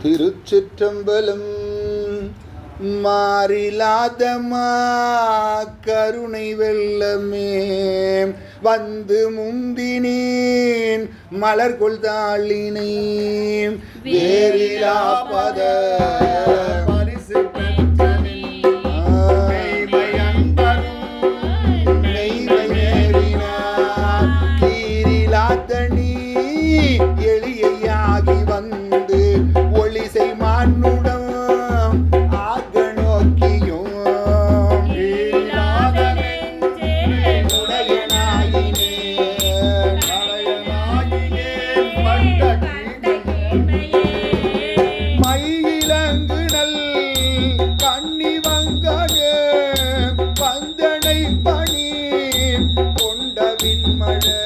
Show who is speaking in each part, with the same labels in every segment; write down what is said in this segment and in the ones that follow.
Speaker 1: திருச்சிற்றம்பலம். மாறிலாதமா கருணை வெள்ளமே வந்து முந்தினேன் மலர்கொள் தாளினை வேறிலா பத எளியாகி வந்து ஒளிசை மானுடம் ஆக நோக்கியும் மயிலங்கு நல் கண்ணி வங்கனே வந்தனை பணி கொண்டவின் மழை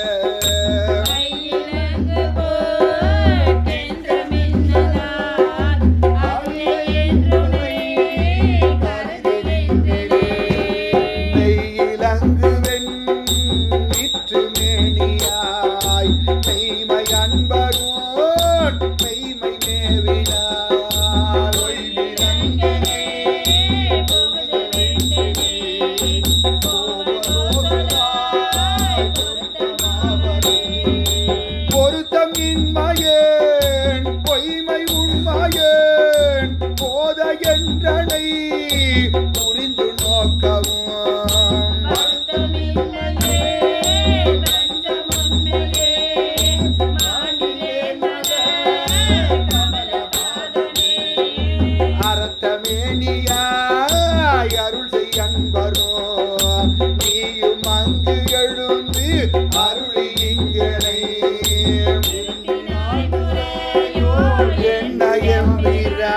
Speaker 1: புரிந்து நோக்கவும் அறத்தமேனியாய் அருள் செய் அன்பரோ நீயும் அங்கு எழுந்து அருளி இங்கனை என்ன எம்பிரா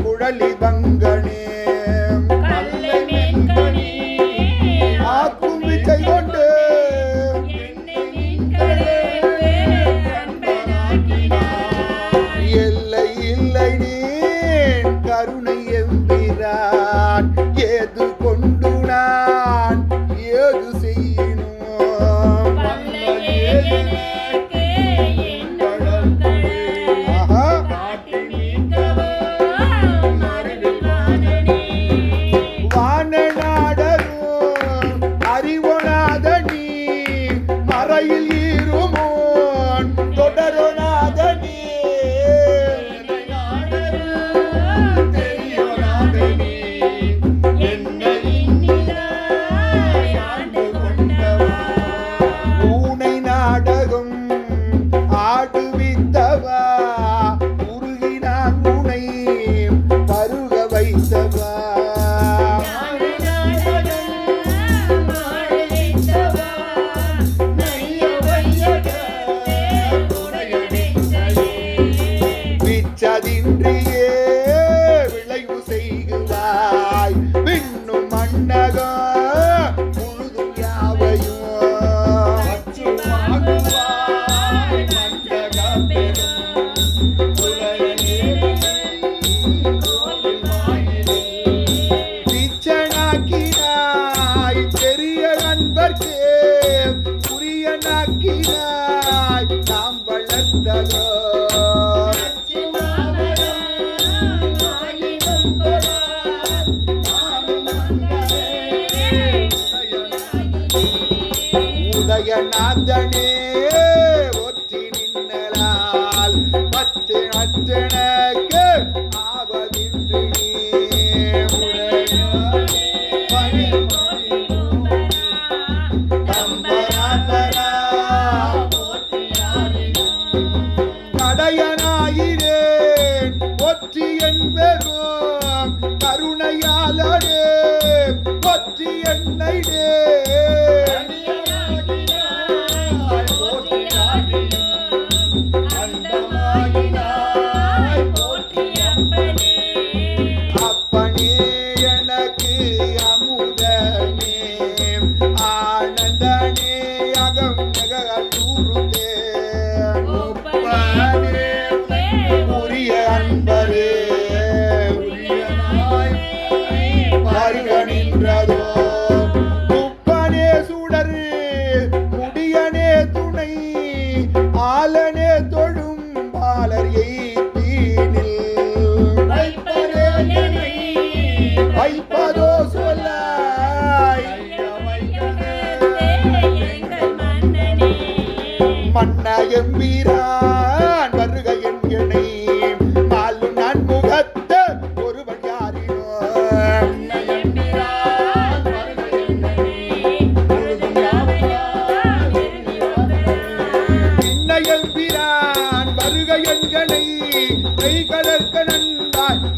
Speaker 1: குழலி பங்கனே ஆக்கும் விச்சை கொண்டு எல்லை இல்லை நீ கருணை எம்பிரான் ஏது கொண்டு நான் ஏது செய்யணும் மறையில் ஈருமோன் தொடரோனாதனே ஊனை நாடகம் ஆடுவித்தவா உருகினான் உனை பருக வைத்தவா சதின்றியே விளைவு செய்கிறாய் விண்ணும் மன்னக முழுதும் யாவையும் பிச்சனாக்கினாய் பெரிய அன்பர்க்கே புரியனாக்கினாய் நாம் வளர்ந்ததோ உதயநாதனே ஒற்றி நின்னலால் பத்து நற்றனக்கு ஆவதின்றி கடையனாயிரேன் ஒற்றி என்பெறும் கருணையாளரே ஒற்றி என்னைடே உரிய அன்பரே உரிய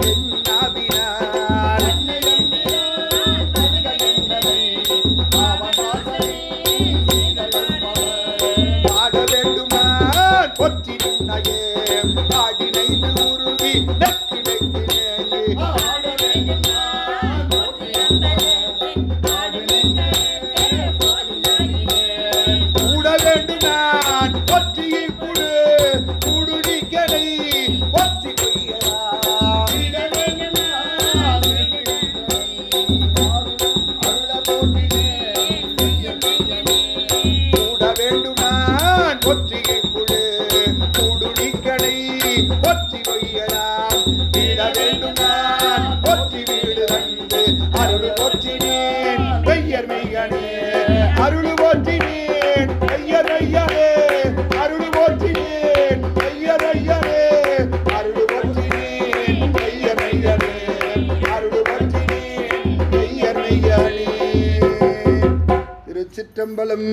Speaker 1: என்னாவினார் பாட வேண்டுமா பொற்றி நின்னையே ஆடி நைந்து உருவி நெக்கி நெக்கி கூட வேண்டும் நான் பொற்றியை குடு குடுடிக்கலை பொற்றி கூட வேண்டும் நான் பொற்றியை குடு குடுடிக்கலை பொற்றி கொய்யலாம் விட வேண்டும் நான் பொற்றி வீடு தந்து அருள் பொற்றினேன் பெயர் மெய்யனே அருள் போற்றினேன் ஐயர் ஐயரே அருள் போற்றினேன் ஐயர் ஐயரே அருள் போற்றினேன் ஐயர் ஐயரே அருள் போற்றினேன் ஐயர் ஐயரே. திருச்சிற்றம்பலம்.